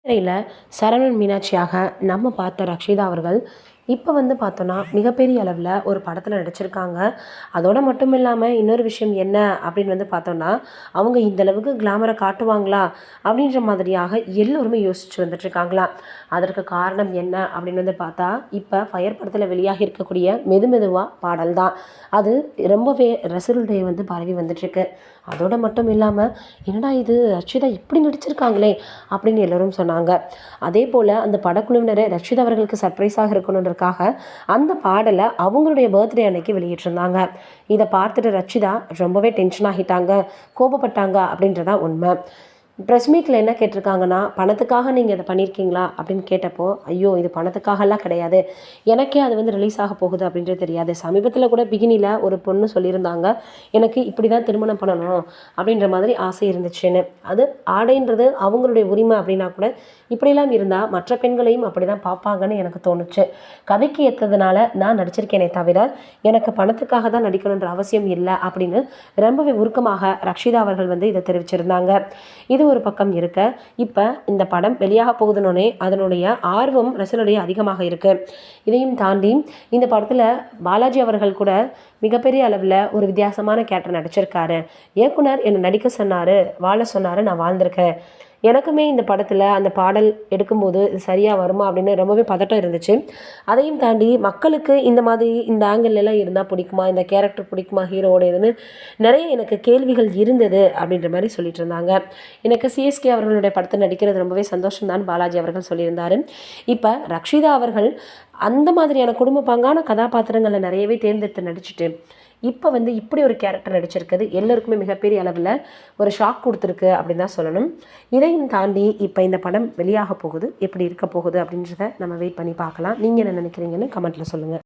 திரையில சரவணன் மீனாட்சியாக நம்ம பார்த்த ரக்ஷிதா அவர்கள் இப்போ பார்த்தோன்னா மிகப்பெரிய அளவில் ஒரு படத்தில் நடிச்சிருக்காங்க. அதோட மட்டும் இல்லாமல் இன்னொரு விஷயம் என்ன அப்படின்னு பார்த்தோன்னா, அவங்க இந்த அளவுக்கு கிளாமரை காட்டுவாங்களா அப்படின்ற மாதிரியாக எல்லோருமே யோசிச்சு வந்துட்டுருக்காங்களாம். அதற்கு காரணம் என்ன அப்படின்னு பார்த்தா, இப்போ ஃபயர் படத்தில் வெளியாகி இருக்கக்கூடிய மெது மெதுவா பாடல் தான். அது ரொம்பவே ரசிகர்களிடையே பரவி வந்துட்டுருக்கு. அதோட மட்டும் இல்லாமல், என்னடா இது ரட்சிதா இப்படி நடிச்சிருக்காங்களே அப்படின்னு எல்லோரும் சொன்னாங்க. அதே போல் அந்த படக்குழுவினரை ரட்சிதா அவர்களுக்கு சர்ப்ரைஸாக இருக்கணுன்றதுக்காக அந்த பாடலை அவங்களுடைய பர்த்டே அன்னைக்கு வெளியிட்டிருந்தாங்க. இதை பார்த்துட்டு ரட்சிதா ரொம்பவே டென்ஷன் ஆகிட்டாங்க, கோபப்பட்டாங்க அப்படின்றதான் உண்மை. ப்ரெஸ் மீட்டில் என்ன கேட்டிருக்காங்கன்னா, பணத்துக்காக நீங்கள் இதை பண்ணியிருக்கீங்களா அப்படின்னு கேட்டப்போ, ஐயோ இது பணத்துக்காகலாம் கிடையாது, எனக்கே அது ரிலீஸ் ஆக போகுது அப்படின்றது தெரியாது. சமீபத்தில் கூட பிகினியில் ஒரு பொண்ணு சொல்லியிருந்தாங்க, எனக்கு இப்படி தான் திருமணம் பண்ணணும் அப்படின்ற மாதிரி ஆசை இருந்துச்சுன்னு. அது ஆடைன்றது அவங்களுடைய உரிமை அப்படின்னா கூட, இப்படிலாம் இருந்தால் மற்ற பெண்களையும் அப்படி தான் பார்ப்பாங்கன்னு எனக்கு தோணுச்சு. கதைக்கு ஏற்றதுனால நான் நடிச்சிருக்கேனே தவிர, எனக்கு பணத்துக்காக தான் நடிக்கணுன்ற அவசியம் இல்லை அப்படின்னு ரொம்பவே உருக்கமாக ரக்ஷிதா அவர்கள் இதை தெரிவிச்சிருந்தாங்க. இது ஒரு பக்கம் இருக்க, இப்போ இந்த படம் வெளியாக போகுதுன்னொன்னே அதனுடைய ஆர்வம் ரசிகர்களிடையே அதிகமாக இருக்குது. இதையும் தாண்டி இந்த படத்தில் பாலாஜி அவர்கள் கூட மிகப்பெரிய அளவில் ஒரு வித்தியாசமான கேரக்டர் நடிச்சிருக்காரு. இயக்குனர் என்னை நடிக்க சொன்னார், வாழ சொன்னார், நான் வாழ்ந்திருக்கேன். எனக்குமே இந்த படத்தில் அந்த பாடல் எடுக்கும்போது இது சரியாக வருமா அப்படின்னு ரொம்பவே பதட்டம் இருந்துச்சு. அதையும் தாண்டி மக்களுக்கு இந்த மாதிரி இந்த ஆங்கிள்லாம் இருந்தால் பிடிக்குமா, இந்த கேரக்டர் பிடிக்குமா ஹீரோவோட இதுன்னு நிறைய எனக்கு கேள்விகள் இருந்தது அப்படின்ற மாதிரி சொல்லிட்டு இருந்தாங்க. எனக்கு சிஎஸ்கே அவர்களுடைய படத்தை நடிக்கிறது ரொம்பவே சந்தோஷம்தான் பாலாஜி அவர்கள் சொல்லியிருந்தார். இப்போ ரக்ஷிதா அவர்கள் அந்த மாதிரியான குடும்ப பங்கான கதாபாத்திரங்களை நிறையவே தேர்ந்தெடுத்து நடிச்சுட்டு இப்போ இப்படி ஒரு கேரக்டர் நடிச்சிருக்குது எல்லோருக்குமே மிகப்பெரிய அளவில் ஒரு ஷாக் கொடுத்துருக்கு அப்படின்னு தான் சொல்லணும். இதையும் தாண்டி இப்போ இந்த படம் வெளியாக போகுது, எப்படி இருக்க போகுது அப்படின்றத நம்ம வெயிட் பண்ணி பார்க்கலாம். நீங்கள் என்ன நினைக்கிறீங்கன்னு கமெண்ட்டில் சொல்லுங்கள்.